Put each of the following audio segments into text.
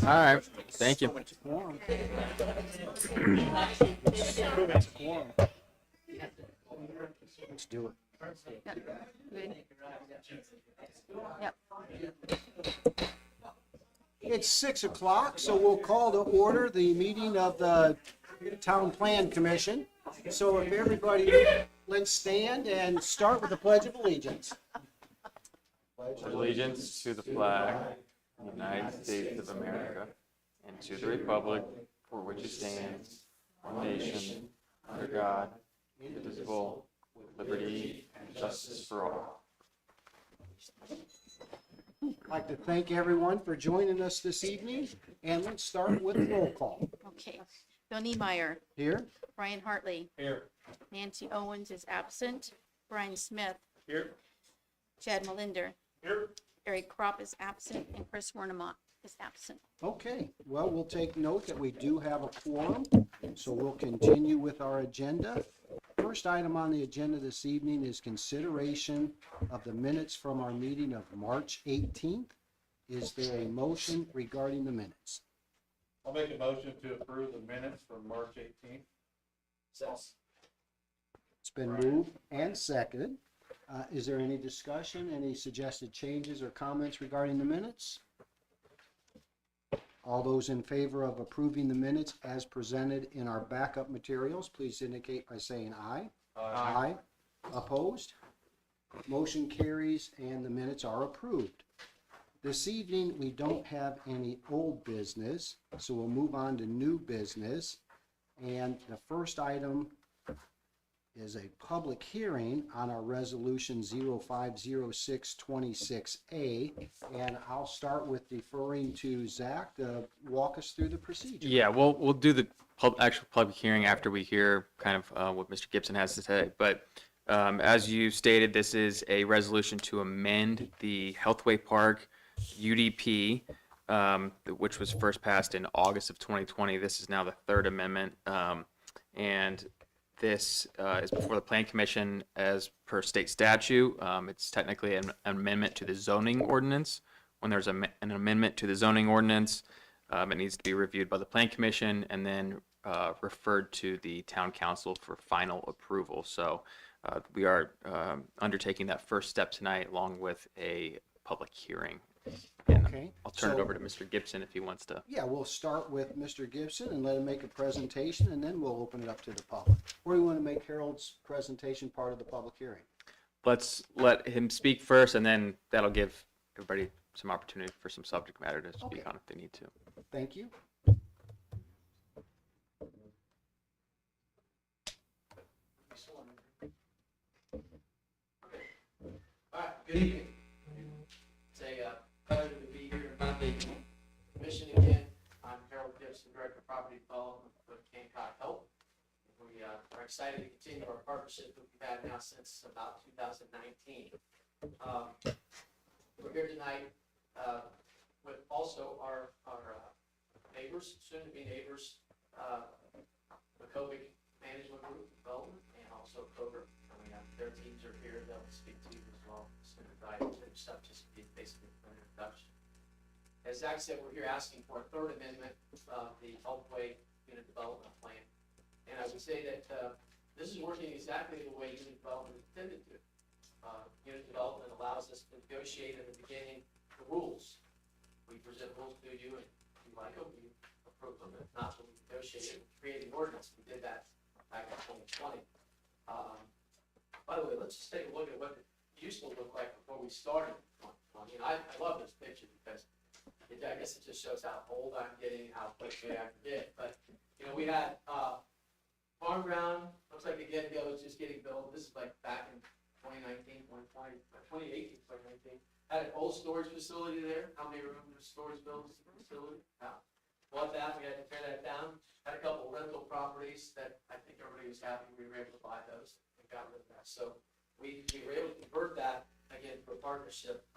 All right. Thank you. Quorum. Quorum. Let's do it. Yep. Good. Yep. It's 6 o'clock, so we'll call to order the meeting of the Town Plan Commission. So if everybody, let's stand and start with the Pledge of Allegiance. Allegiance to the flag of the United States of America and to the republic for which it stands, one nation, under God, indivisible, with liberty and justice for all. I'd like to thank everyone for joining us this evening, and let's start with roll call. Okay. Bill Niemeyer, Here, Brian Hartley, Here. Nancy Owens is absent, Brian Smith, Here. Chad Malinder, Here. Eric Kropp is absent, and Chris Wernemont is absent. okay. Well, we'll take note that we do have a quorum, so we'll continue with our agenda. First item on the agenda this evening is consideration of the minutes from our meeting of March 18th. Is there a motion regarding the minutes? I'll make a motion to approve the minutes from March 18th. It's been moved and seconded. Is there any discussion, any suggested changes or comments regarding the minutes? All those in favor of approving the minutes as presented in our backup materials, please indicate by saying aye. Aye. Opposed? Motion carries and the minutes are approved. This evening, we don't have any old business, so we'll move on to new business. And the first item is a public hearing on our resolution 050626A. And I'll start with deferring to Zach to walk us through the procedure. Yeah, we'll do the actual public hearing after we hear kind of what Mr. Gibson has to say. But as you stated, this is a resolution to amend the Healthway Park UDP, which was first passed in August of 2020. This is now the third amendment, and this is before the Plan Commission as per state statute. It's technically an amendment to the zoning ordinance. When there's an amendment to the zoning ordinance, it needs to be reviewed by the Plan Commission and then referred to the Town Council for final approval. So we are undertaking that first step tonight along with a public hearing. And Okay. I'll turn it So- over to Mr. Gibson if he wants to. Yeah, we'll start with Mr. Gibson and let him make a presentation, and then we'll open it up to the public. Or you want to make Harold's presentation part of the public hearing? Let's let him speak first, and then that'll give everybody some opportunity for some subject matter to speak Okay. on if they need to. Thank you. All right, good evening. It's a pleasure to be here in front of the commission again. I'm Harold Gibson, Director of Property Development with Hancock Health. We are excited to continue our partnership that we've had now since about 2019. We're here tonight with also our neighbors, soon-to-be neighbors, McCovic Management Group Development, and also Cover. Their teams are here, they'll speak to you as well, soon as I finish up, just be basically an introduction. As Zach said, we're here asking for a third amendment of the Healthway Unit Development Plan. And I would say that this is working exactly the way unit development is intended to. Unit development allows us to negotiate in the beginning the rules. We present rules to you, and if you like them, you approve them. If not, we negotiate it, create an ordinance. We did that back in 2020. By the way, let's just take a look at what it used to look like before we started. I love this picture because I guess it just shows how old I'm getting, how quickly I forget. But, we had farm ground, looks like the get-go is just getting built. This is like back in 2019, 2020, 2018, 2019. Had an old storage facility there. How many remember the storage building facility? Yeah. Bought that, we had to tear that down. Had a couple of rental properties that I think everybody was happy we were able to buy those. Got rid of that. So we were able to convert that again for a partnership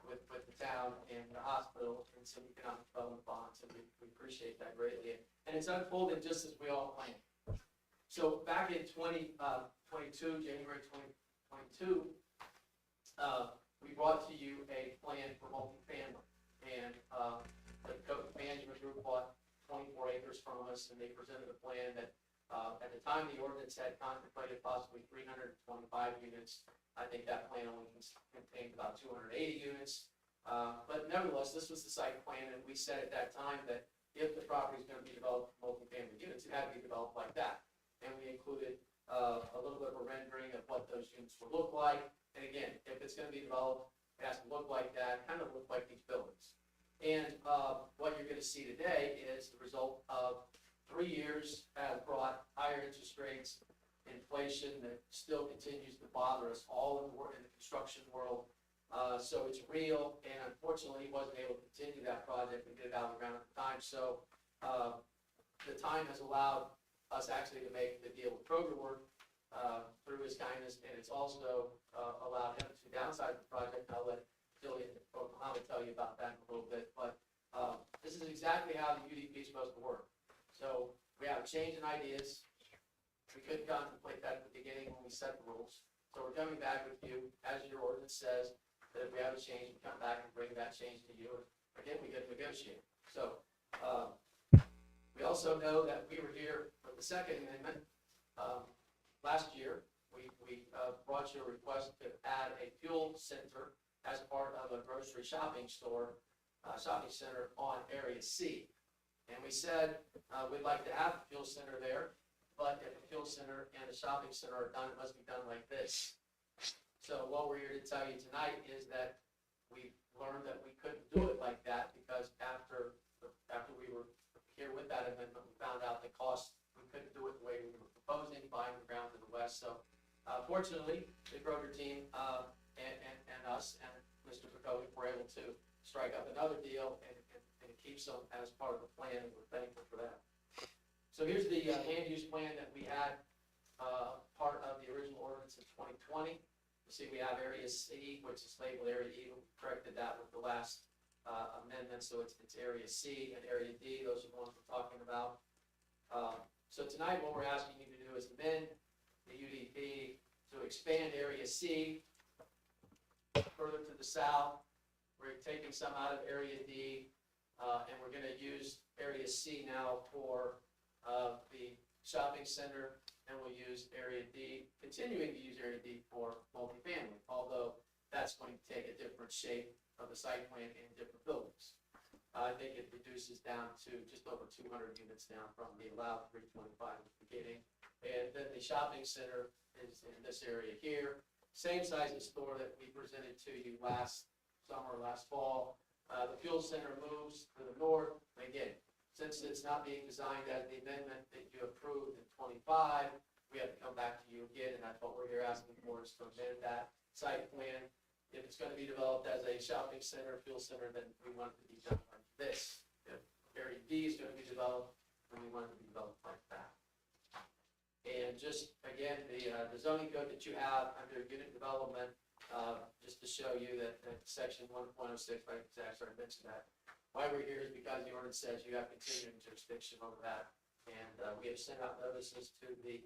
with the town and the hospital and some economic development bonds, and we appreciate that greatly. And it's unfolded just as we all planned. So back in 2022, January 2022, we brought to you a plan for multifamily, and the us, and they presented a plan that, at the time the ordinance had contemplated possibly 325 units. I think that plan only contained about 280 units. But nevertheless, this was the site plan, and we said at that time that if the property is going to be developed for multifamily units, it had to be developed like that. And we included a little bit of a rendering of what those units would look like. And again, if it's going to be developed, it has to look like that, kind of look like these buildings. And what you're going to see today is the result of 3 years has brought higher interest rates, inflation that still continues to bother us all in the construction world. So it's real, and unfortunately, he wasn't able to continue that project and get it out of the ground at the time. So the time has allowed us actually to make the deal with Kroger work through his kindness, and it's also allowed him to downsize the project. I'll let Jillian or Mohammed tell you about that in a little bit, but this is exactly how the UDP is supposed to work. So we have a change in ideas. We couldn't contemplate that at the beginning when we set the rules. So we're coming back with you, as your ordinance says, that if we have a change, we come back and bring that change to you. Again, we get to negotiate. So we also know that we were here for the Second Amendment. Last year, we brought you a request to add a fuel center as part of a grocery shopping center on Area C. And we said we'd like to have a fuel center there, but if the fuel center and the shopping center are done, it must be done like this. So what we're here to tell you tonight is that we learned that we couldn't do it like that, because after we were here with that amendment, we found out the cost, we couldn't do it the way we were proposing, buying the ground to the west. So fortunately, the Kroger team and us and Mr. Pekovic were able to strike up another deal, and it keeps them as part of the plan, and we're thankful for that. So here's the land use plan that we had part of the original ordinance in 2020. You see we have Area C, which is labeled Area E. We corrected that with the last amendment, so it's Area C and Area D. Those are the ones we're talking about. So tonight what we're asking you to do is amend the UDP to expand Area C further to the south. We're taking some out of Area D, and we're going to use Area C now for the shopping center, and we'll use Area D, continuing to use Area D for multifamily, although that's going to take a different shape of the site plan in different buildings. I think it reduces down to just over 200 units down from the allowed 325 at the beginning. And then the shopping center is in this area here, same size of store that we presented to you last summer, last fall. The fuel center moves to the north. Again, since it's not being designed as the amendment that you approved in 25, we have to come back to you again, and that's what we're here asking for, is to amend that site plan. If it's going to be developed as a shopping center, fuel center, then we want it to be done like this. If Area D is going to be developed, then we want it to be developed like that. And just, again, the zoning code that you have under unit development, just to show you that section 1.06, like Zach already mentioned that. Why we're here is because the ordinance says you have continuing jurisdiction over that. And we have sent out notices to the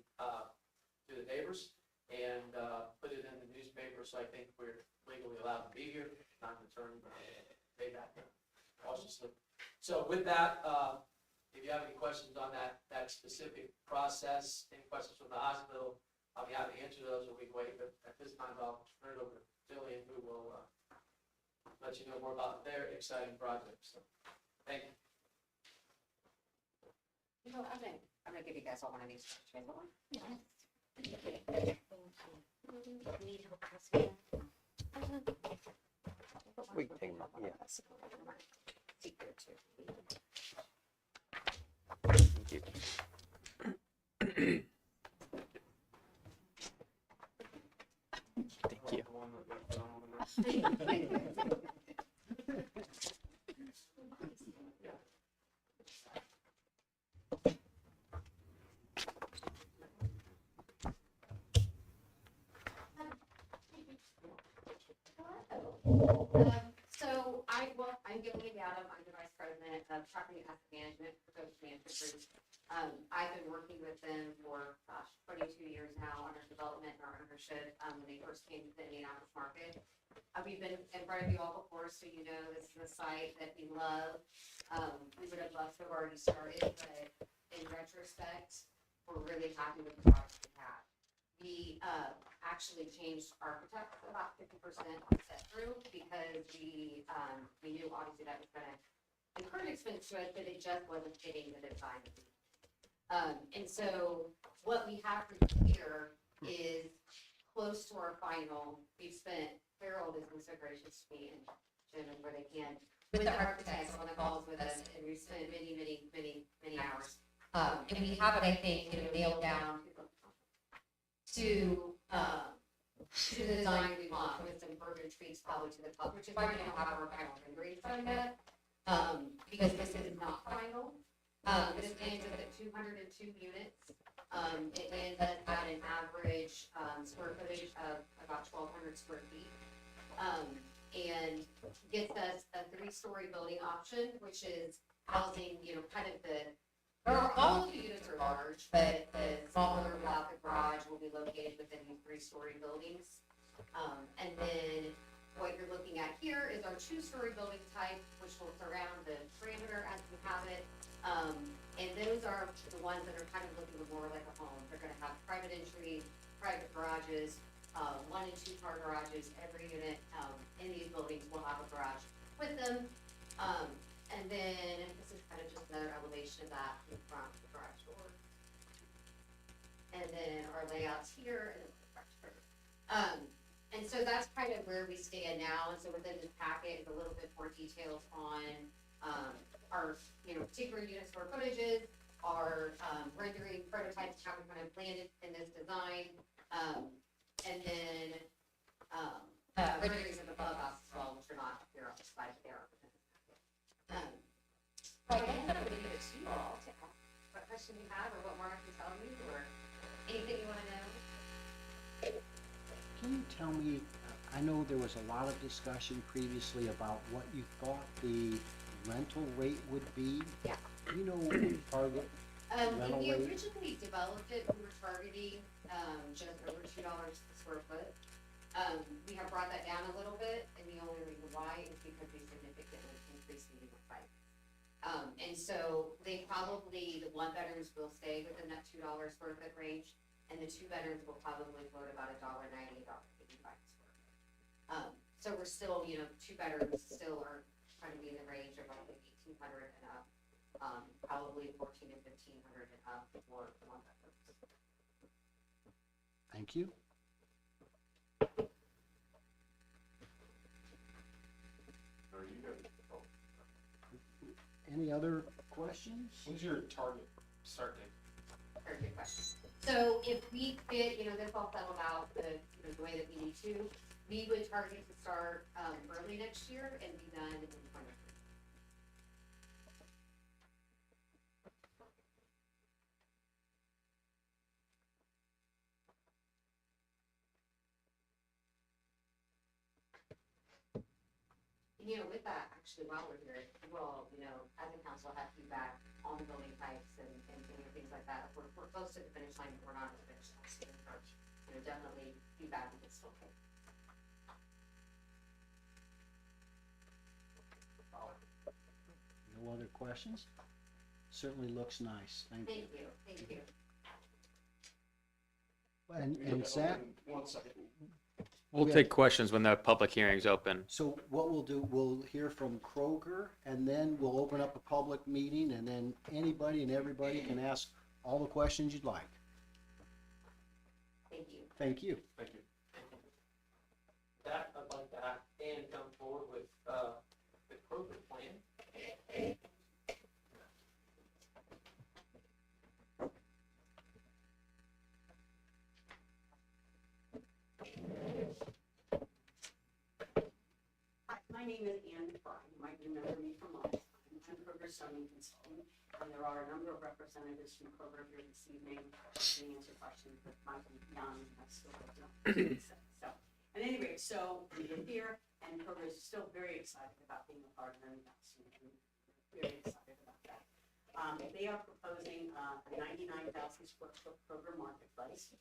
neighbors and put it in the newspaper, so I think we're legally allowed to be here. Not an attorney, but pay that cautiously. So with that, if you have any questions on that specific process, any questions from the hospital, I'll be happy to answer those, or we can wait. But at this time, I'll turn it over to Jillian, who will let you know more about their exciting projects. So, thank you. You know, I'm gonna give you guys all one of these. Should I have one? Need help passing that? We can take them up, yeah. See here too. Thank you. Thank you. So I'm Gillian Yadam. I'm the Vice President of Property and Asset Management for Coast Management Group. I've been working with them for, 22 years now on our development and our ownership when they first came to the Indianapolis market. We've been in front of you all before, so you know this is a site that we love. We would have loved to have already started, but in retrospect, we're really happy with the product we have. We, actually changed architects about 50% on set through because we knew obviously that was gonna incur expense to us, but it just wasn't fitting the design. And so what we have for here is close to our final. We've spent, Harold has been so gracious to me and Jim and where they can, with the architects on the calls with us, and we've spent many hours. And we have it, I think, nailed down to the design we want, with some further tweaks probably to the top, which is why we don't have our final rendering done yet, because this is not final. This lands us at 202 units. It lands us at an average square footage of about 1,200 square feet. And gets us a 3-story building option, which is housing, kind of all of the units are large, but the smaller without the garage will be located within these 3-story buildings. And then what you're looking at here is our 2-story building type, which will surround the perimeter as we have it. And those are the ones that are kind of looking more like a home. They're gonna have private entry, private garages, 1- and 2-car garages. Every unit in these buildings will have a garage with them. And then this is kind of just another elevation of that in front of the garage door. And then our layouts here and then the garage door. And so that's kind of where we stand now. And so within this packet is a little bit more details on our, particular unit square footages, our rendering prototypes, how we kind of landed in this design, and then renderings of the clubhouse as well, which are not up here on the slide, but they are within this packet. So I guess I'm going to give it to you all to ask what question you have or what Mark can tell me or anything you want to know. Can you tell me, I know there was a lot of discussion previously about what you thought the rental rate would be. Yeah. Do you know target? When Rental we rate? originally developed it, we were targeting just over $2 per square foot. We have brought that down a little bit, and the only reason why is because we significantly increased the unit price. And so they probably, the 1-bedrooms will stay within that $2 square foot range, and the 2-bedrooms will probably float about $1.90, $1.85 square foot. So we're still, 2-bedrooms still are trying to be in the range of like 1,800 and up, probably 1,400 to 1,500 and up for 1-bedrooms. Thank you. Any other questions? When's your target start date? Very good question. So if we fit, this all settled out the way that we need to, we would target to start early next year and be done in 2023. With that, actually, while we're here, you all, as a council, have feedback on the building types and things like that. We're close to the finish line, but we're not at the finish line. So, definitely feedback if it's still okay. No other questions? Certainly looks nice. Thank you. Thank you. And Zach, One second. We'll take questions when the public hearing's open. so what we'll do, we'll hear from Kroger, and then we'll open up a public meeting, and then anybody and everybody can ask all the questions you'd like. Thank you. Thank you. Thank you. That, I'd like to have Dan come forward with the Kroger plan. Hi, my name is Ann Fry. You might remember me from last time. I'm Kroger's zoning consultant, and there are a number of representatives from Kroger here this evening to answer questions that might be young and I still don't know. So, at any rate, so we're here, and Kroger is still very excited about being a part of the investment, and very excited about that. They are proposing a 99,000 square foot Kroger marketplace,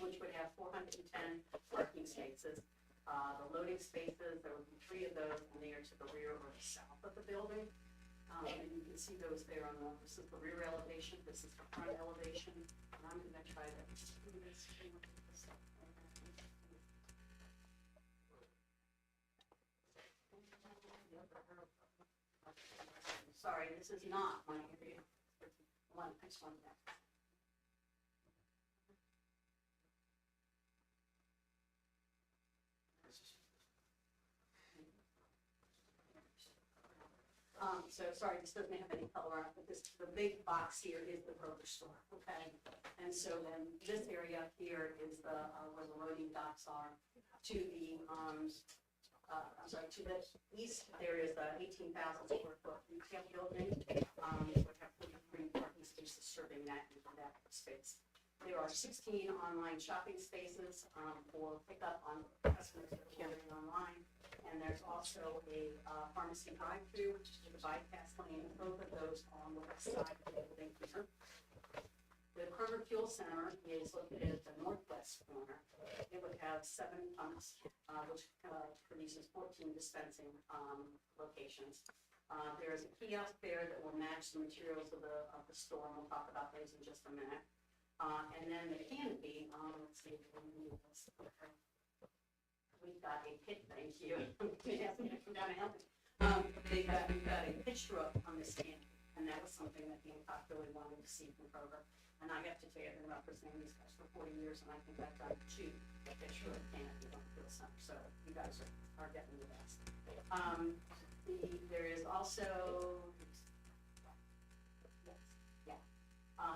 which would have 410 parking spaces. The loading spaces, there would be 3 of those, and they are to the rear or the south of the building. And you can see those there on the, this is the rear elevation, this is the front elevation, and I'm gonna try to do this. Sorry, this is not my area. One, next one back. So sorry, this doesn't have any color on it, but this, the big box here is the Kroger store, okay? And so then this area here is the, where the loading docks are. To the, I'm sorry, to the east, there is the 18,000 square foot retail building. Would have 43 parking spaces serving that space. There are 16 online shopping spaces, for pickup on customers that are ordering online. And there's also a pharmacy drive-through with a bypass lane. Both of those are on the west side of the building here. The Kroger Fuel Center is located at the northwest corner. It would have 7 pumps, which produces 14 dispensing locations. There is a kiosk there that will match the materials of the store, and we'll talk about those in just a minute. And then the canopy, let's see if we can move this. We've got a pitch, thank you. We've got a pitch roof on this canopy, and that was something that Hancock really wanted to see from Kroger. And I have to tell you, I've been representing these guys for 40 years, and I think I've done 2 pitch roof canopies on the Fuel Center, so you guys are getting the best. There is also,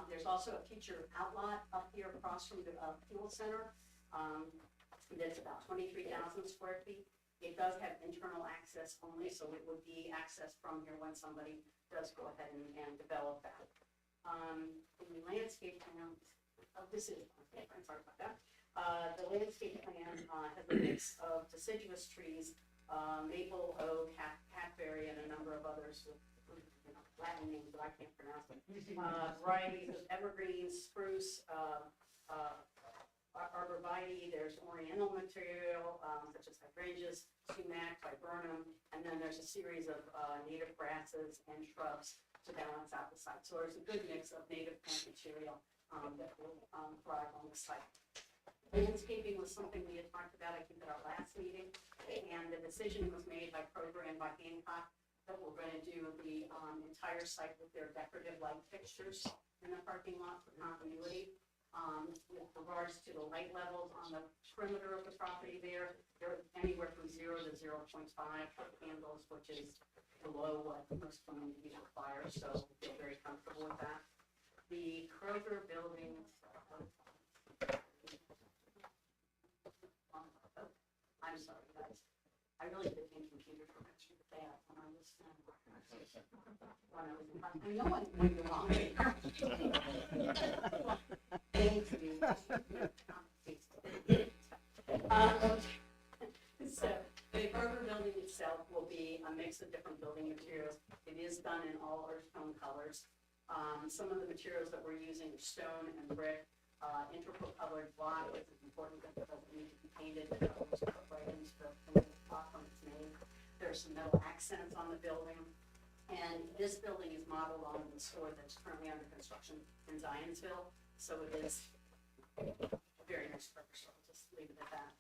there's also a future outlot up here across from the Fuel Center. That's about 23,000 square feet. It does have internal access only, so it would be accessed from here when somebody does go ahead and develop that. The landscape plan, this is, okay, I'm sorry about that. The landscape plan has a mix of deciduous trees, maple, oak, hackberry, and a number of others with Latin names that I can't pronounce. Varieties of evergreens, spruce, arborvitae, there's ornamental material, such as hydrangeas, sumac, viburnum, and then there's a series of native grasses and shrubs to balance out the site. So there's a good mix of native plant material that will thrive on the site. Landscaping was something we had talked about, I think, at our last meeting, and the decision was made by Kroger and by Hancock that we're going to do the entire site with their decorative light fixtures in the parking lot for continuity. With regards to the light levels on the perimeter of the property there, they're anywhere from 0 to 0.5 foot candles, which is below what most communities require, so feel very comfortable with that. The Kroger building, I'm sorry guys, I really did think computer programs were bad when I was in no one went the wrong way. Thank you. So the Kroger building itself will be a mix of different building materials. It is done in all earth tone colors. Some of the materials that we're using are stone and brick, integral colored block, which is important because it needs to be painted and put right into the block when it's made. There's some metal accents on the building. And this building is modeled on the store that's currently under construction in Zionsville. So it is a very nice Kroger store. I'll just leave it at that.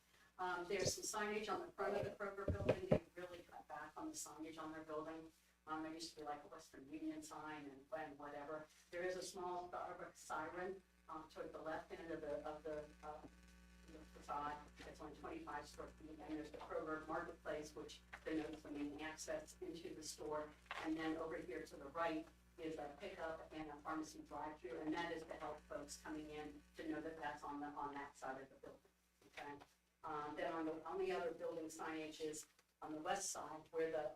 There's some signage on the front of the Kroger building. They really cut back on the signage on their building. There used to be like a Western Union sign and whatever. There is a small Starbucks siren toward the left end of the facade. It's only 25 square feet, and there's the Kroger Marketplace, which denotes the main access into the store. And then over here to the right is a pickup and a pharmacy drive-through, and that is to help folks coming in to know that that's on that side of the building. Okay. Then on the other building signage is on the west side where the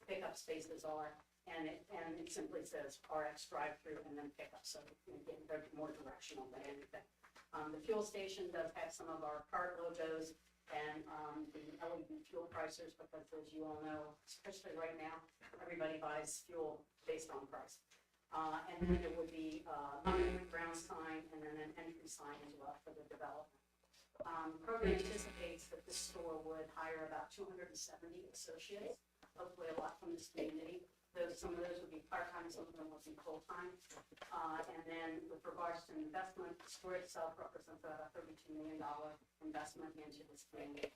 pickup spaces are, and it simply says RX drive-through and then pickup. So again, they're more directional than anything. The fuel station does have some of our cart logos and the LED fuel pricers, because as you all know, especially right now, everybody buys fuel based on price. And then there would be a ground sign and then an entry sign as well for the development. Kroger anticipates that this store would hire about 270 associates, hopefully a lot from this community. some of those would be part-time, some of them would be full-time. And then with regards to investment, the store itself represents about a $32 million investment into this community.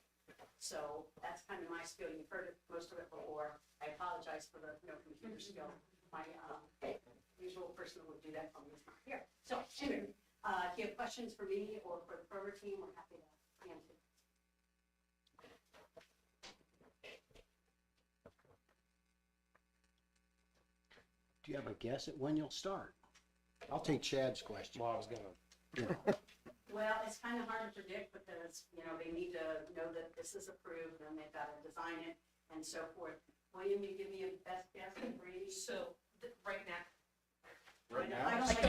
So that's kind of my skill. You've heard most of it before. I apologize for the no computer skill. My usual person who would do that for me is not here. So anyway, if you have questions for me or for the Kroger team, we're happy to answer. Do you have a guess at when you'll start? I'll take Chad's question. Well, I was gonna. Well, it's kind of hard to predict because, they need to know that this is approved and they've got to design it and so forth. William, you give me a best guess at Brady? So, right now. Right I don't like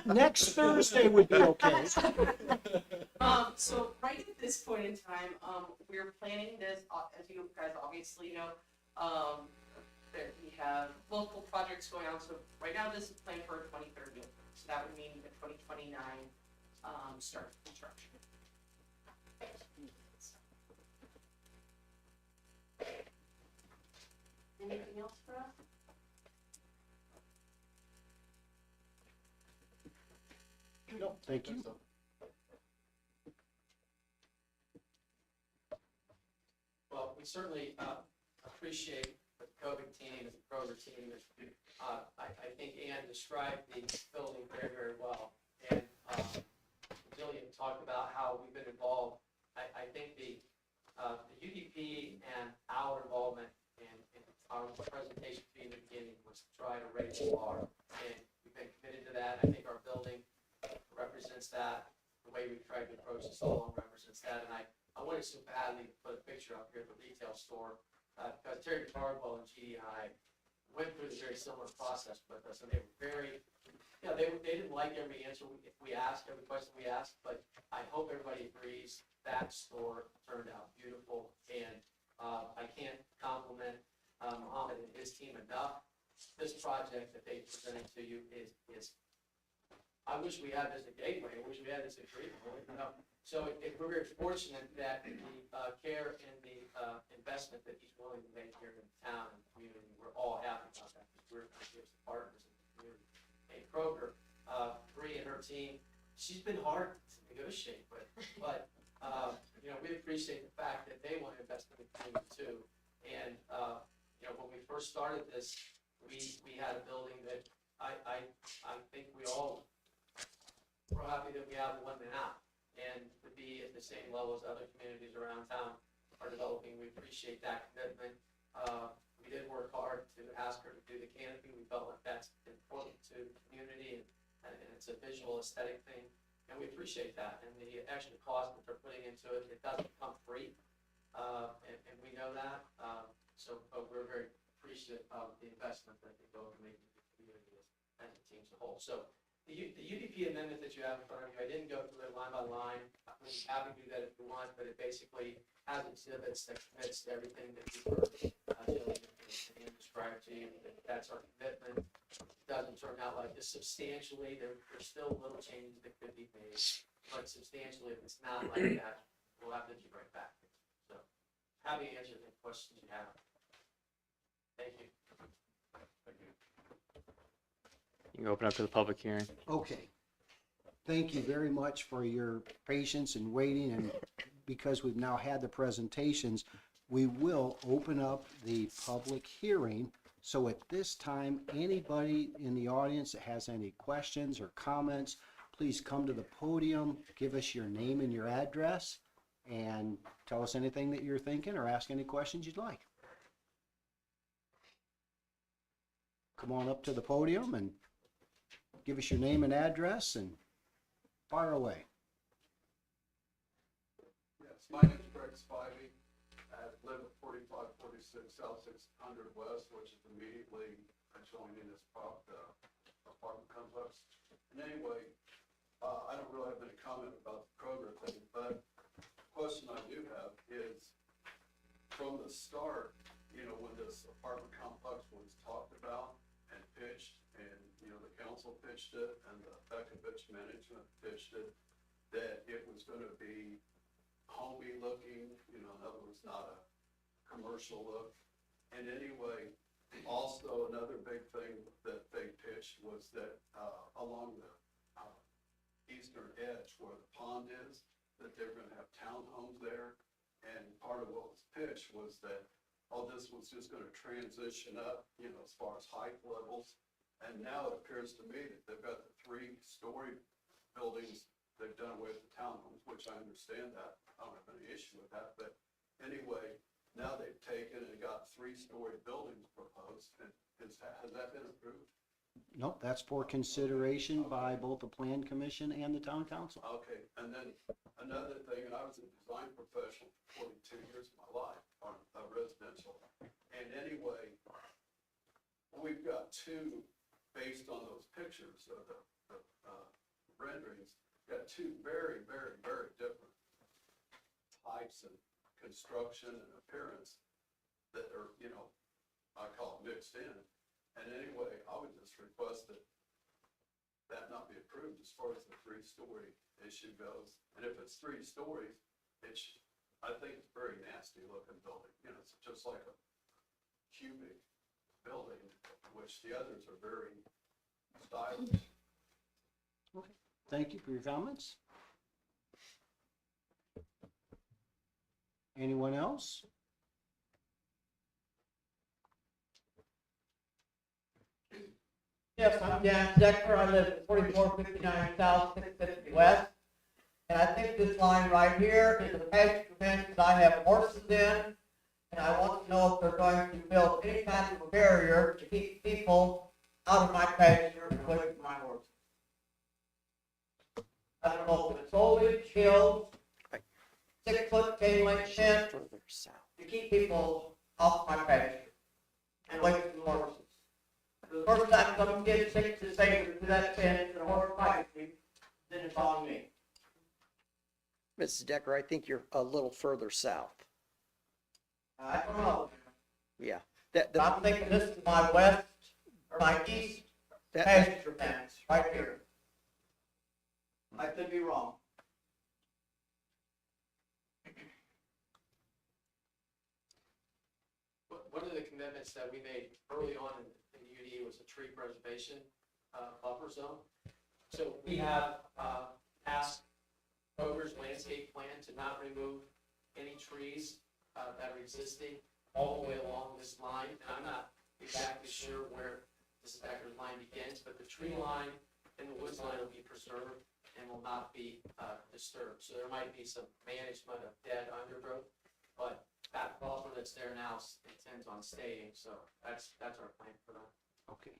Next Thursday would be okay. So right at this point in time, we're planning this, as you guys obviously know, that we have multiple projects going on. So right now, this is planned for 2030. So that would mean the 2029 start of construction. Anything else for us? No, thank you. Well, we certainly appreciate the Kroger team, the Kroger team. I think Ann described the building very, very well. And Jillian talked about how we've been involved. I think the UDP and our involvement in our presentation to you in the beginning was to try to raise the bar. And we've been committed to that. I think our building represents that. The way we've tried to approach this all along represents that. And I wanted so badly to put a picture up here of the retail store because Terry Cardwell and GDI went through this very similar process with us, and they were very, they didn't like every answer we asked, every question we asked, but I hope everybody agrees that store turned out beautiful, and I can't compliment Mohammed and his team enough. This project that they presented to you is I wish we had this at Gateway. I wish we had this at Greenville. So we're very fortunate that the care and the investment that he's willing to make here in the town and the community, we're all happy about that because we're partners in the community. And Kroger, Bree and her team, she's been hard to negotiate with, but we appreciate the fact that they want to invest in the community too. And when we first started this, we had a building that I think we all. We're happy that we have one now, and to be at the same level as other communities around town are developing. We appreciate that commitment. We did work hard to ask her to do the canopy. We felt like that's important to the community, and it's a visual aesthetic thing, and we appreciate that. And the extra cost that they're putting into it, it doesn't come free, and we know that. But we're very appreciative of the investment that they go and make in the community and the team as a whole. So. The UDP amendment that you have in front of you, I didn't go through it line by line. I'm happy to do that if you want, but it basically has exhibits that commits to everything that you've heard Jillian and described to you. That's our commitment. It doesn't turn out like this substantially. There's still little changes that could be made, but substantially, if it's not like that, we'll have to be right back. So, happy to answer any questions you have. Thank you. You can open up to the public hearing. Okay. Thank you very much for your patience and waiting, and because we've now had the presentations, we will open up the public hearing. So at this time, anybody in the audience that has any questions or comments, please come to the podium, give us your name and your address, and tell us anything that you're thinking or ask any questions you'd like. Come on up to the podium and give us your name and address and fire away. Yes, my name is Greg Spivey. I live at 4546 South 600 West, which is immediately adjoining this apartment complex. And anyway, I don't really have any comment about the Kroger thing, but the question I do have is, from the start, when this apartment complex was talked about and pitched, and the council pitched it and the Bekovich management pitched it, that it was going to be homey looking, in other words, not a commercial look. And anyway, also another big thing that they pitched was that, along the, eastern edge where the pond is, that they're gonna have townhomes there. And part of what was pitched was that, this was just gonna transition up, as far as height levels. And now it appears to me that they've got the 3-story buildings, they've done away with the townhomes, which I understand that, I don't have any issue with that, but anyway, now they've taken and got 3-story buildings proposed, and has that been approved? Nope, that's for consideration by both the Plan Commission and the Town Council. Okay, and then another thing, and I was a design professional for 42 years of my life, on residential, and anyway, we've got 2, based on those pictures of the renderings, got 2 very, very, very different types of construction and appearance that are, I call it mixed in. And anyway, I would just request that not be approved as far as the 3-story issue goes. And if it's 3 stories, I think it's a very nasty looking building. It's just like a cubic building, which the others are very stylish. Okay, thank you for your comments. Anyone else? Yes, I'm Dan Decker. I live at 4459 South, 650 West. And I think this line right here is a pasture fence that I have horses in. And I want to know if they're going to build any kind of a barrier to keep people out of my pasture and away from my horses. I don't know if it's foliage, hills, 6-foot chain link fence Further south. to keep people off my pasture and away from the horses. The first time some kid sticks his finger through that fence and a horse bites me, then it's on me. Mrs. Decker, I think you're a little further south. I don't know. Yeah. I'm thinking this is my west, or my east that- pasture fence, right here. I could be wrong. One of the commitments that we made early on in UD was a tree preservation buffer zone. So we have asked Kroger's landscape plan to not remove any trees that are existing all the way along this line. And I'm not exactly sure where this Becker's line begins, but the tree line and the woods line will be preserved and will not be disturbed. So there might be some management of dead undergrowth, but that buffer that's there now intends on staying, so that's our plan for that. Okay.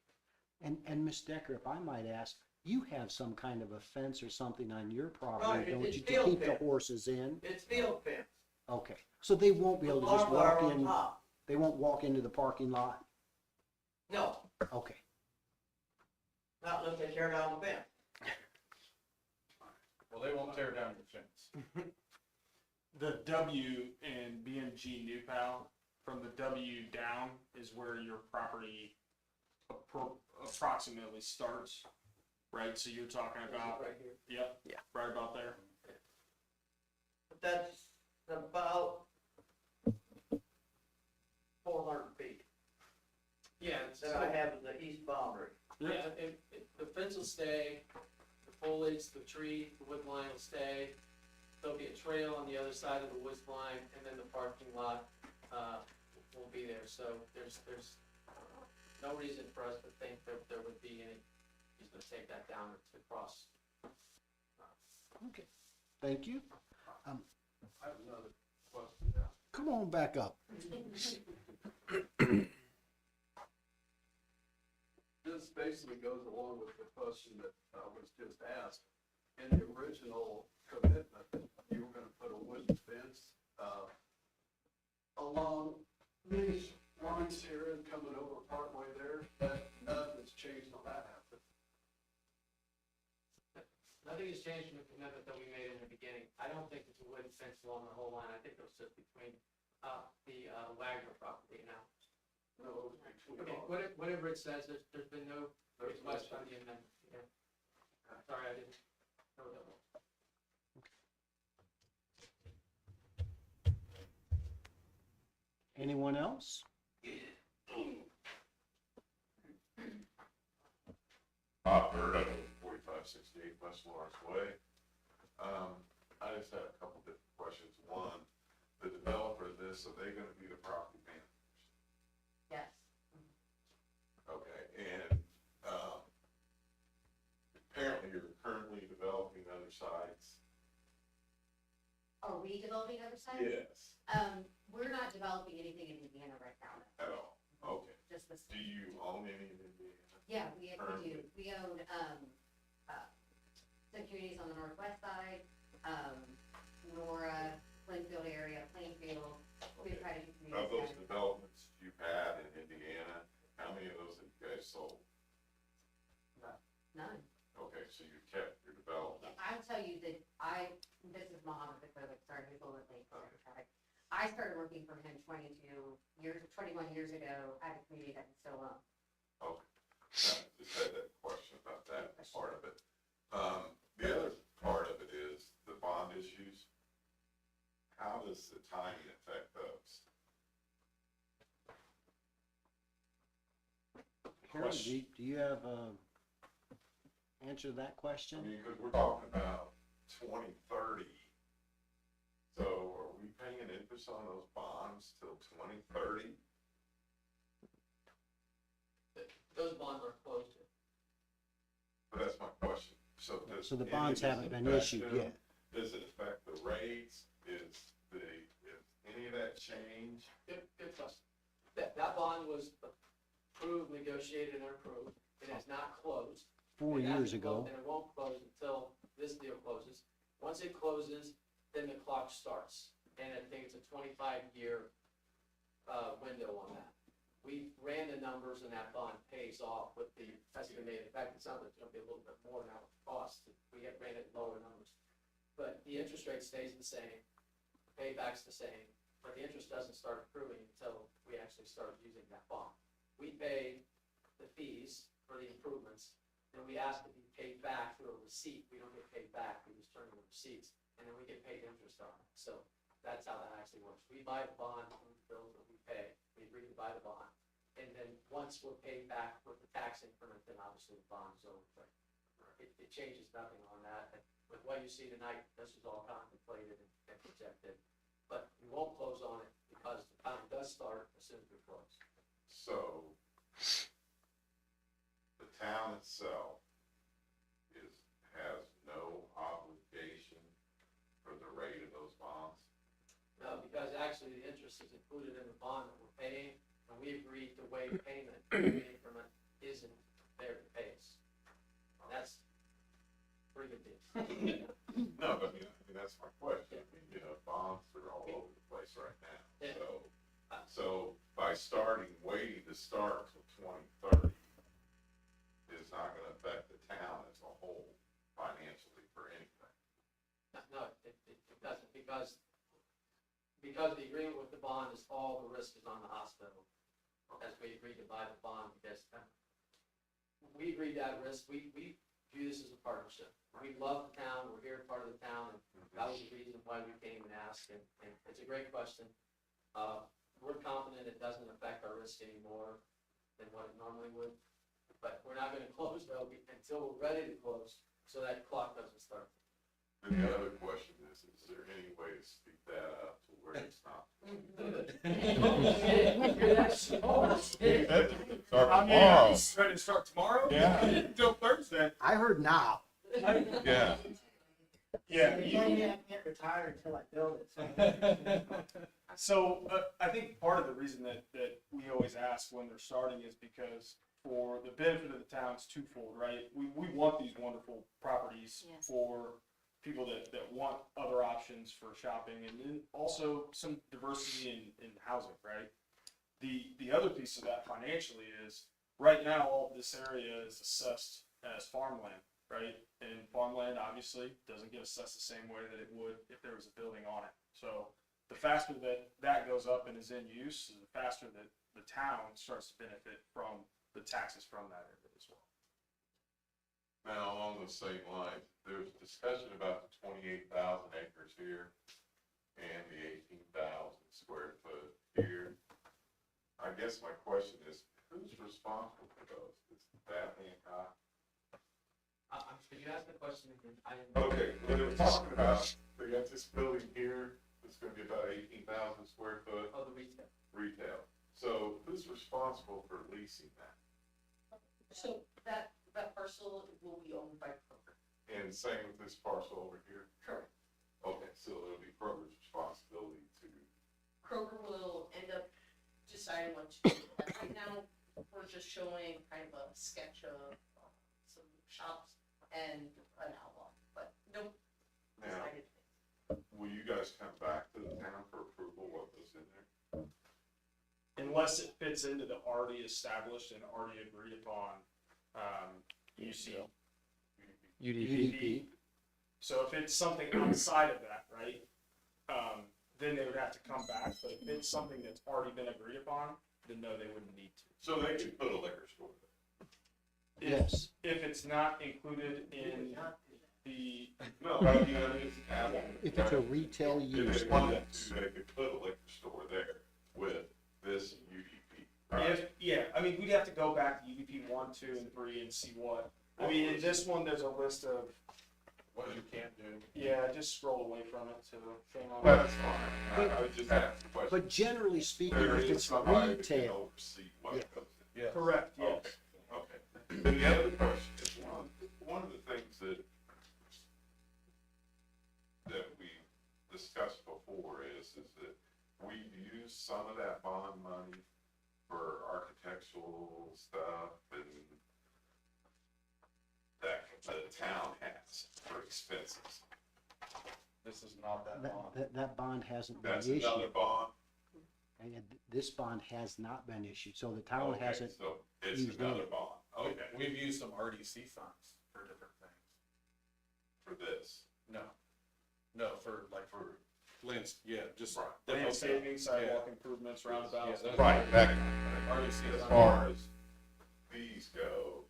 And Ms. Decker, if I might ask, you have some kind of a fence or something on your property, Right, don't it's you, to field keep the fence. horses in? It's field fence. Okay, so they won't be able to just Barbed wire walk on in, top. they won't walk into the parking lot? No, Okay, not unless they tear down the fence. Well, they won't tear down your fence. The W in BMG New Pal, from the W down is where your property approximately starts, right? So you're talking about, Right here. yep, Yeah. right about there. But that's about 400 feet Yeah, that I have as the east boundary. yeah, the fence will stay, the foliage, the tree, the wood line will stay. There'll be a trail on the other side of the woods line, and then the parking lot, will be there. So there's no reason for us to think that there would be any, he's gonna take that down or to cross. okay, thank you. I have another question now. Come on back up. This basically goes along with the question that was just asked. In the original commitment, you were gonna put a wooden fence, along these lines here and coming over partway there, that nothing's changed on that happen. Nothing has changed from the commitment that we made in the beginning. I don't think it's a wooden fence along the whole line. I think it was just between, the Wagner property now. No, it was between Okay, all. whatever it says, there's been no There's no request on the amendment. Yeah. Sorry, I didn't know that one. Anyone else? Bob Bird, 4568 West Lawrence Way. I just had a couple different questions. One, the developer of this, are they gonna be the property managers? Yes. Okay, and, apparently you're currently developing other sites? Are we developing other sites? Yes. We're not developing anything in Indiana right now, At all? Okay. just this. Do you own any in Indiana? Yeah, we do. We own, some communities on the northwest side, Nora, Plainfield area, Plainfield. We've had a few Of those communities. developments you've had in Indiana, how many of those have you guys sold? None. Okay, so you kept your development. I'll tell you that this is Mohammed Petrovic, sorry, who's on the thing. I started working for him 21 years ago at a community that we still own. Okay. Now, just had that question about that part of it. The other part of it is the bond issues. How does the timing affect those? Harold, do you have, answer to that I question? mean, because we're talking about 2030. So are we paying interest on those bonds till 2030? Those bonds are closed. But that's my question. So does So the any bonds of this haven't been affect issued them? yet. Does it affect the rates? Is any of that change? Good question. That bond was approved, negotiated, and approved. It is not closed. 4 It years hasn't ago. closed, and it won't close until this deal closes. Once it closes, then the clock starts. And I think it's a 25-year window on that. We ran the numbers and that bond pays off with the estimated, in fact, it sounds like it's gonna be a little bit more now with the cost. We had ran it lower numbers. But the interest rate stays the same, payback's the same, but the interest doesn't start accruing until we actually start using that bond. We pay the fees for the improvements, and we ask to be paid back through a receipt. We don't get paid back, we just turn in the receipts, and then we get paid interest on it. So that's how that actually works. We buy the bond from the bills that we pay, we agree to buy the bond. And then once we're paid back with the tax increment, then obviously the bond is over. But it changes nothing on that. And with what you see tonight, this is all contemplated and projected. But we won't close on it because the time does start as soon as we close. So the town itself has no obligation for the rate of those bonds? No, because actually the interest is included in the bond that we're paying, and we agreed to waive payment, the increment isn't there to pay us. That's a pretty good deal. No, but I mean, that's my question. I mean, you know, bonds are all over the place right now. Yeah. So by waiting to start till 2030 is not gonna affect the town as a whole financially for anything. No, it doesn't, because the agreement with the bond is all the risk is on the hospital. As we agreed to buy the bond, because we agreed that risk, we view this as a partnership. We love the town, we're here, part of the town, and that was the reason why we came and asked, and it's a great question. We're confident it doesn't affect our risk anymore than what it normally would, but we're not gonna close though until we're ready to close, so that clock doesn't start. And the other question is there any way to speed that up to where it's not? Ready to start tomorrow? Yeah. Till Thursday. I heard now. Yeah. Yeah. I can't retire until I build it. So I think part of the reason that we always ask when they're starting is because for the benefit of the town, it's twofold, right? We want these wonderful properties Yes. for people that want other options for shopping, and then also some diversity in housing, right? The other piece of that financially is right now all of this area is assessed as farmland, right? And farmland obviously doesn't get assessed the same way that it would if there was a building on it. So the faster that goes up and is in use, the faster that the town starts to benefit from the taxes from that area as well. Now, along those same lines, there's discussion about the 28,000 acres here and the 18,000 square foot here. guess my question is, who's responsible for those? Is that Hancock? You asked the question again. Okay, when they were talking about, they got this building here, it's gonna be about 18,000 square foot Oh, the retail. retail. So who's responsible for leasing that? So that parcel will be owned by Kroger. And same with this parcel over here? Correct. Okay, so it'll be Kroger's responsibility to, Kroger will end up deciding what to do. Right now, we're just showing kind of a sketch of some shops and an outlaw, but no now, decided. will you guys come back to the town for approval what goes in there? Unless it fits into the already established and already agreed upon, UC. UDP. So if it's something outside of that, right, then they would have to come back, but if it's something that's already been agreed upon, then no, they wouldn't need to. So they could put a liquor store there? Yes. If it's not included in the, No, I mean, it's If it's a retail If use, they wanted to, they could put a liquor store there with this UDP. I mean, we'd have to go back to UDP 1, 2, and 3 and see what, I mean, in this one, there's a list of, What you can't do. just scroll away from it to shame on Well, me. that's fine. I was just asking a question. but generally speaking, There if is it's somebody that can retail, oversee what Yeah. goes in. Correct, yes. Okay, okay. And the other question is, one of the things that we discussed before is that we've used some of that bond money for architectural stuff and that the town has for expenses. This is not that long. that bond hasn't been That's another issued. bond? And this bond has not been issued, so the town Okay, hasn't, so it's used another any. bond, okay, We've used some RDC funds for different things. for this. No, for Lynn's, just. Right. Land savings, sidewalk improvements, roundabouts. Yeah, Right, that, RDC as funds. far as these go,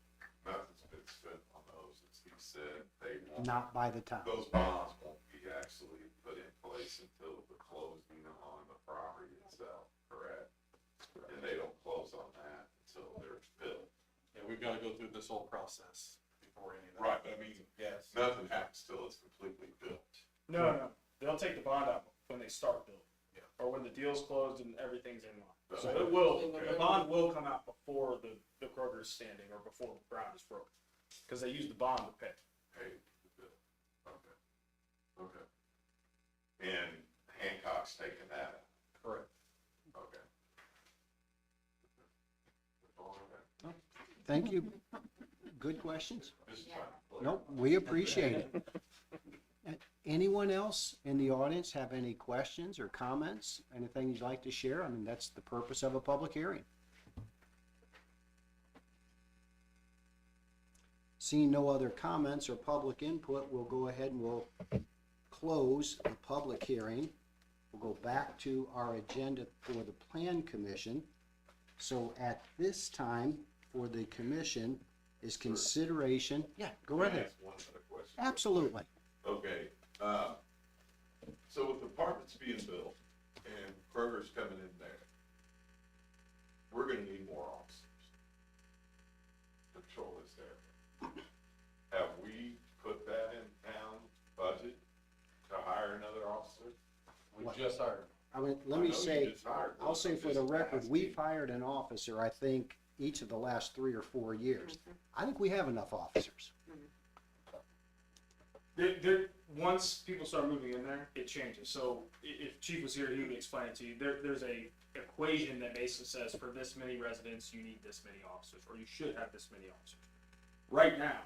nothing's been spent on those, as he said, they won't, not by the town. those bonds won't be actually put in place until the closing on the property itself, correct? And they don't close on that until they're built. Yeah, we've got to go through this whole process before any of that. Right, I mean, Yes. nothing happens till it's completely built. No, they'll take the bond out when they start building. Yeah. Or when the deal's closed and everything's in line. So Okay. it will, the bond will come out before the Kroger's standing or before the ground is broken. Cause they use the bond to pay. Hey, the bill. Okay. Okay. And Hancock's taking that out. Correct. Okay. That's all I got. Thank you. Good questions. Just trying to play. Nope, we appreciate it. Anyone else in the audience have any questions or comments? Anything you'd like to share? I mean, that's the purpose of a public hearing. Seeing no other comments or public input, we'll go ahead and we'll close the public hearing. We'll go back to our agenda for the Plan Commission. So at this time, for the commission is consideration, yeah, go Can I ahead. ask one other question? Absolutely. Okay, so with apartments being built and Kroger's coming in there, we're gonna need more officers to patrol this area. Have we put that in town budget to hire another officer? We What? just hired. I mean, I let know me you say, just hired one, I'll say I'm for the just record, asking. we've hired an officer, I think, each of the last 3 or 4 years. I think we have enough officers. Once people start moving in there, it changes. So if Chief was here, he would explain it to you. There's a equation that basically says for this many residents, you need this many officers, or you should have this many officers. Right now,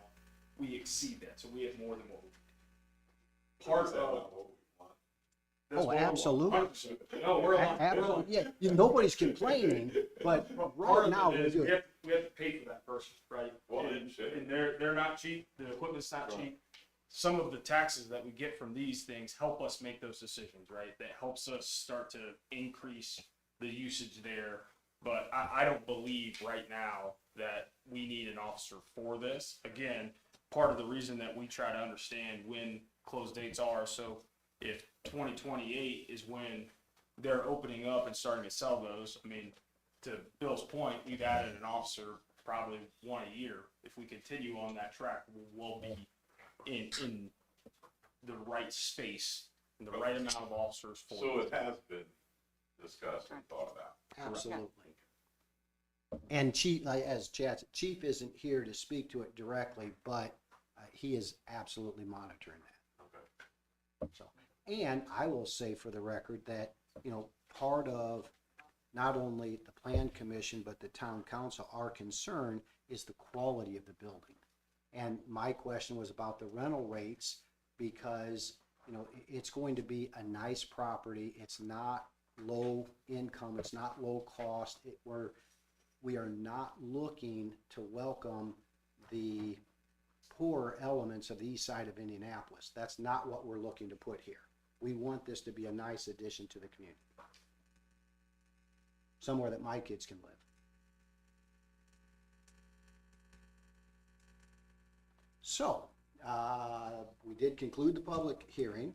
we exceed that, so we have more than what we need. Part Is that of. not what we want? that's Oh, what we want. absolutely. 100%. No, we're aligned. Absolutely, yeah, nobody's complaining, but Part right of now, it we're is good. we have to pay for that person, right? Well, and, shit. and they're not cheap. The equipment's not Right. cheap. Some of the taxes that we get from these things help us make those decisions, right? That helps us start to increase the usage there. But I don't believe right now that we need an officer for this. Again, part of the reason that we try to understand when close dates are, so if 2028 is when they're opening up and starting to sell those, I mean, to Bill's point, we've added an officer probably one a year. If we continue on that track, we'll be in the right space, and the right amount of officers for So it. it has been discussed and thought about. Absolutely. And Chief, like, as Chad said, Chief isn't here to speak to it directly, but he is absolutely monitoring that. Okay. So, and I will say for the record that, you know, part of not only the plan commission, but the town council, our concern is the quality of the building. And my question was about the rental rates, because, you know, it's going to be a nice property. It's not low income, it's not low cost. We are not looking to welcome the poor elements of the east side of Indianapolis. That's not what we're looking to put here. We want this to be a nice addition to the community. Somewhere that my kids can live. So, we did conclude the public hearing.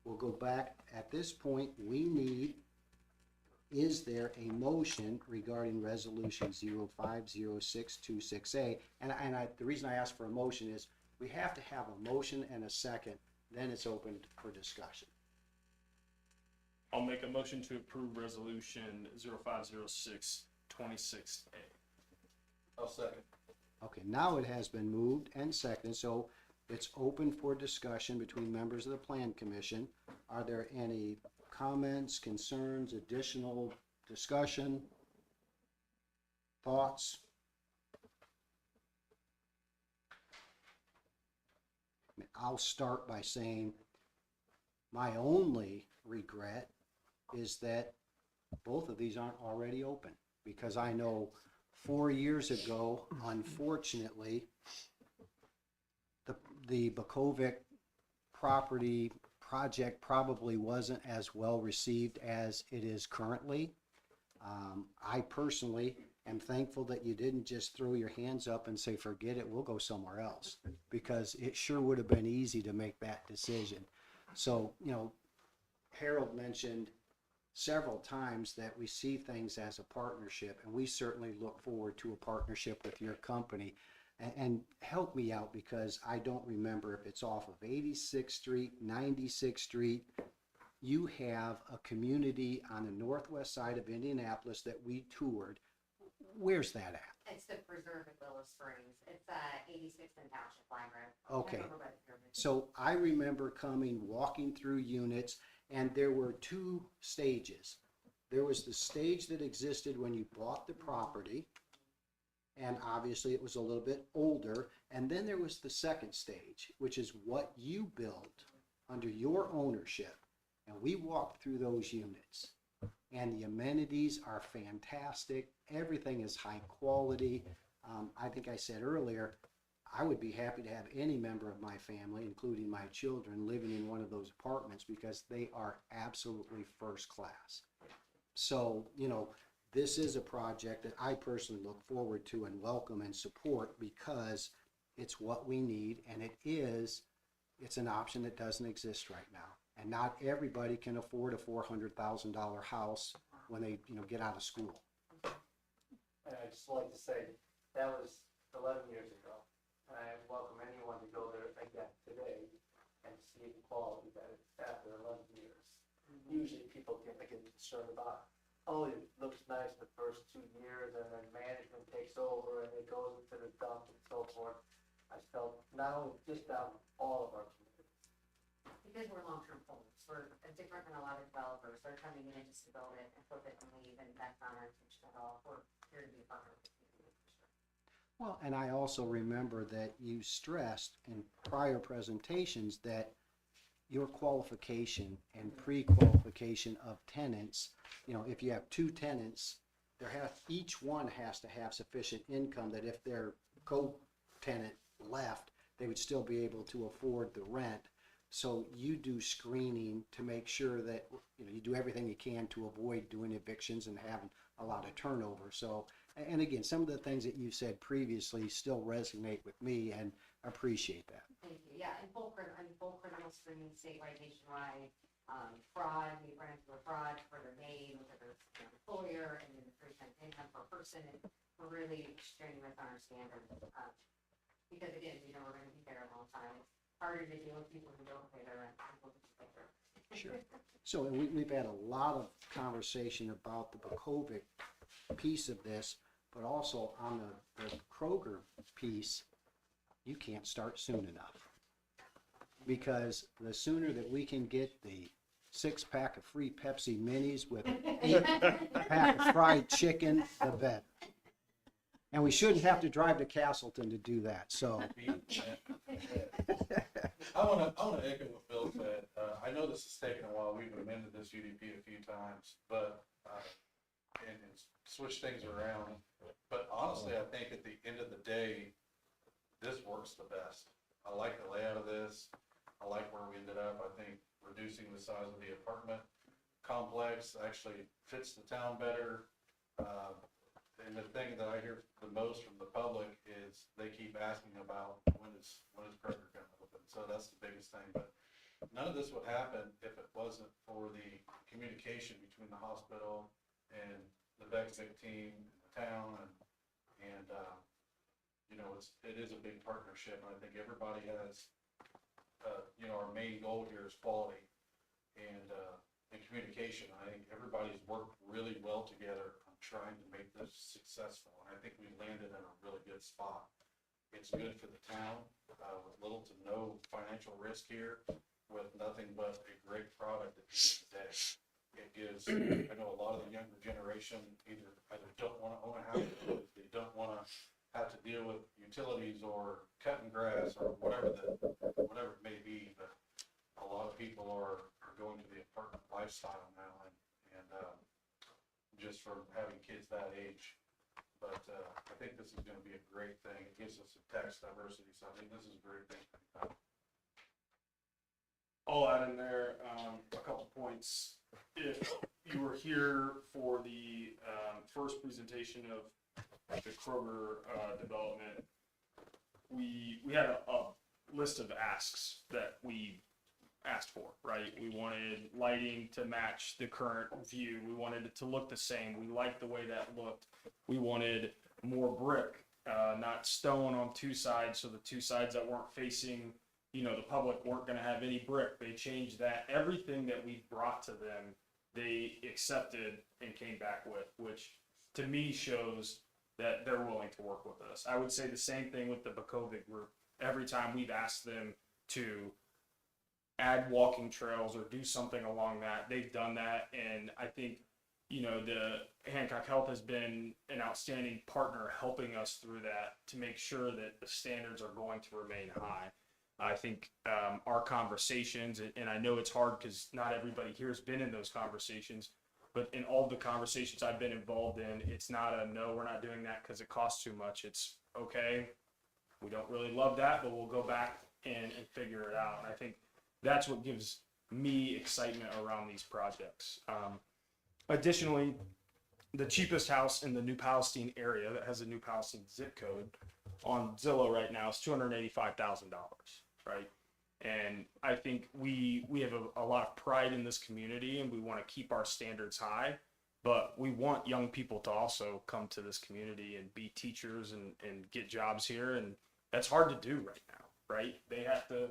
We'll go back. At this point, is there a motion regarding resolution 050626A? And the reason I asked for a motion is we have to have a motion and a second, then it's open for discussion. I'll make a motion to approve resolution 050626A. I'll second. Okay, now it has been moved and seconded, so it's open for discussion between members of the Plan Commission. Are there any comments, concerns, additional discussion, thoughts? I'll start by saying my only regret is that both of these aren't already open, because I know 4 years ago, unfortunately, the Bakovic property project probably wasn't as well received as it is currently. I personally am thankful that you didn't just throw your hands up and say, forget it, we'll go somewhere else, because it sure would have been easy to make that decision. So, you know, Harold mentioned several times that we see things as a partnership, and we certainly look forward to a partnership with your company. And help me out, because I don't remember if it's off of 86th Street, 96th Street. You have a community on the northwest side of Indianapolis that we toured. Where's that at? It's the Preserve at Willow Springs. It's 86th and Township Line Road. Okay. Right over by the pyramid. So I remember walking through units, and there were two stages. There was the stage that existed when you bought the property, and obviously it was a little bit older. And then there was the second stage, which is what you built under your ownership. And we walked through those units, and the amenities are fantastic. Everything is high quality. I think I said earlier, I would be happy to have any member of my family, including my children, living in one of those apartments, because they are absolutely first class. So, you know, this is a project that I personally look forward to and welcome and support, because it's what we need, and it's an option that doesn't exist right now. And not everybody can afford a $400,000 house when they, you know, get out of school. And I'd just like to say, that was 11 years ago. And I welcome anyone to go there again today and see the quality that it's after 11 years. Usually people get concerned about, oh, it looks nice the first 2 years, and then management takes over and it goes into the dump and so forth. I felt not only just down all of our communities. Because we're long-term holders, we're different than a lot of developers. They're coming in just to build it and flip it and leave, and that's not our intention at all. We're here to be a partner with the community for sure. Well, and I also remember that you stressed in prior presentations that your qualification and pre-qualification of tenants, you know, if you have two tenants, each one has to have sufficient income that if their co-tenant left, they would still be able to afford the rent. So you do screening to make sure that, you know, you do everything you can to avoid doing evictions and having a lot of turnover. So, and again, some of the things that you said previously still resonate with me, and appreciate that. Thank you. Yeah, and full criminal screening statewide, nationwide. Fraud, we run into a fraud for the maid, with the employer, and then the first-time income for we're really strenuous on our standards. Because again, you know, we're gonna be there a long time. It's harder to deal with people who don't pay their rent. People who pay their rent. Sure. So we've had a lot of conversation about the Bakovic piece of this, but also on the Kroger piece, you can't start soon enough. Because the sooner that we can get the 6-pack of free Pepsi Minis with an 8-pack of fried chicken, the better. And we shouldn't have to drive to Castleton to do that, so. I wanna echo what Bill said. I know this has taken a while. We've amended this UDP a few times, but, and switched things around. But honestly, I think at the end of the day, this works the best. I like the layout of this. I like where we ended up. I think reducing the size of the apartment complex actually fits the town better. And the thing that I hear the most from the public is they keep asking about when is Kroger going to open. So that's the biggest thing. But none of this would happen if it wasn't for the communication between the hospital and the Beckvic team, the town, and you know, it is a big partnership. And I think everybody has, you know, our main goal here is quality and communication. I think everybody's worked really well together on trying to make this successful. And I think we landed in a really good spot. It's good for the town, with little to no financial risk here, with nothing but a great product at the end of the day. It gives, I know a lot of the younger generation either don't want to own a house, or they don't want to have to deal with utilities or cutting grass or whatever it may be, but a lot of people are going to the apartment lifestyle now, and just from having kids that age. But I think this is going to be a great thing. It gives us a tax diversity, so I think this is a great thing. I'll add in there a couple points. If you were here for the first presentation of the Kroger development, we had a list of asks that we asked for, right? We wanted lighting to match the current view. We wanted it to look the same. We liked the way that looked. We wanted more brick, not stone on two sides, so the two sides that weren't facing, you know, the public weren't going to have any brick. They changed that. Everything that we brought to them, they accepted and came back with, which to me shows that they're willing to work with us. I would say the same thing with the Bakovic group. Every time we've asked them to add walking trails or do something along that, they've done that. And I think, you know, the Hancock Health has been an outstanding partner helping us through that to make sure that the standards are going to remain high. I think our conversations, and I know it's hard because not everybody here has been in those conversations, but in all the conversations I've been involved in, it's not a no, we're not doing that because it costs too much. It's okay, we don't really love that, but we'll go back and figure it out. And I think that's what gives me excitement around these projects. Additionally, the cheapest house in the New Palestine area that has a New Palestine zip code on Zillow right now is $285,000, right? And I think we have a lot of pride in this community, and we want to keep our standards high, but we want young people to also come to this community and be teachers and get jobs here. And that's hard to do right now, right? They have to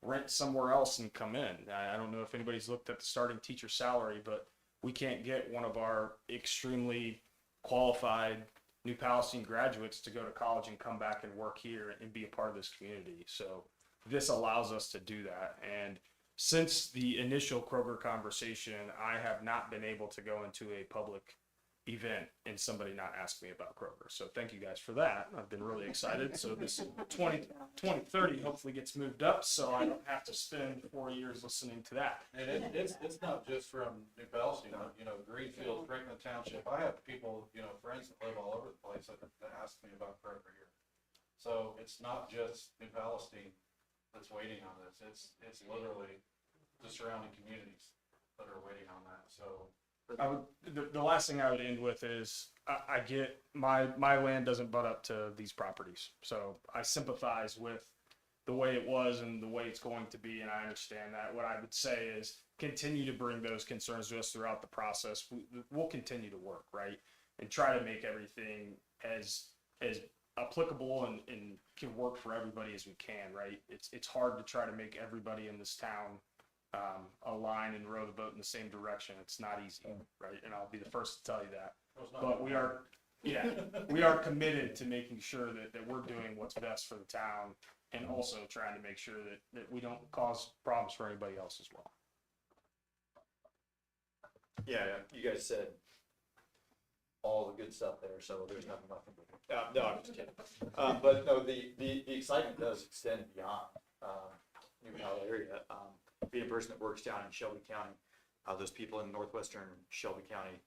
rent somewhere else and come in. I don't know if anybody's looked at the starting teacher salary, but we can't get one of our extremely qualified New Palestine graduates to go to college and come back and work here and be a part of this community. So this allows us to do that. And since the initial Kroger conversation, I have not been able to go into a public event and somebody not ask me about Kroger. So thank you guys for that. I've been really excited. So this 2030 hopefully gets moved up, so I don't have to spend 4 years listening to that. And it's not just from New Palestine, you know, Greenfield, Franklin Township. I have people, you know, friends that live all over the place that ask me about Kroger here. So it's not just New Palestine that's waiting on this. It's literally the surrounding communities that are waiting on that. So The last thing I would end with is I get my land doesn't butt up to these properties. So I sympathize with the way it was and the way it's going to be, and I understand that. What I would say is continue to bring those concerns to us throughout the process. We'll continue to work, right? and try to make everything as applicable and can work for everybody as we can, right? It's hard to try to make everybody in this town align and row the boat in the same direction. It's not easy, right? And I'll be the first to tell you that. But we are committed to making sure that we're doing what's best for the town, and also trying to make sure that we don't cause problems for anybody else as well. Yeah, you guys said all the good stuff there, so there's nothing left. No, I'm just kidding. But no, the excitement does extend beyond New Pal area. Being a person that works down in Shelby County, those people in northwestern Shelby County,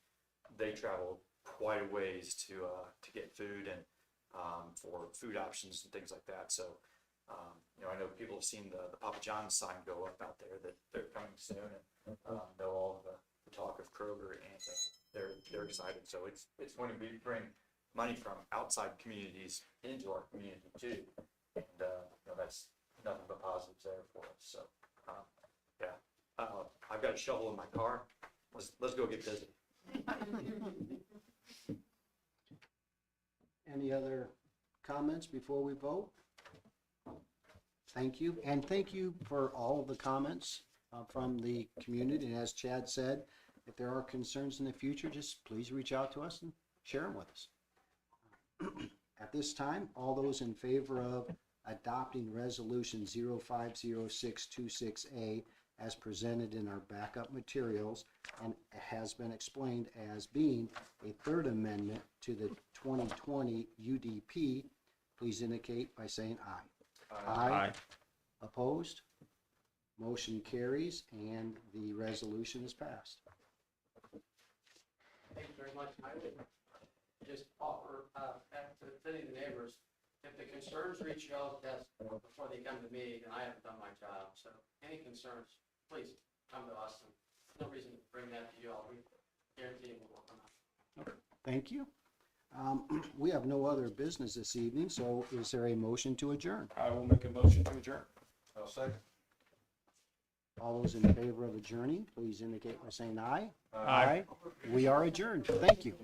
they travel quite a ways to get food and for food options and things like that. So, I know people have seen the Papa John's sign go up out there that they're coming soon, and know all of the talk of Kroger, and they're excited. So it's going to bring money from outside communities into our community too, and that's nothing but positives there for us. So I've got a shovel in my car. Let's go get busy. Any other comments before we vote? Thank you, and thank you for all of the comments from the community. And as Chad said, if there are concerns in the future, just please reach out to us and share them with us. At this time, all those in favor of adopting Resolution 050626A as presented in our backup materials and has been explained as being a third amendment to the 2020 UDP, please indicate by saying aye. Aye. Opposed? Motion carries and the resolution is passed. Thank you very much. I would just offer, to any of the neighbors, if the concerns reach y'all's desk before they come to me, then I haven't done my job. So any concerns, please come to us. And no reason to bring that to you all. We guarantee we'll work on that. Thank you. We have no other business this evening, so is there a motion to adjourn? I will make a motion to adjourn. I'll second. All those in favor of adjourning, please indicate by saying aye. Aye. We are adjourned. Thank you.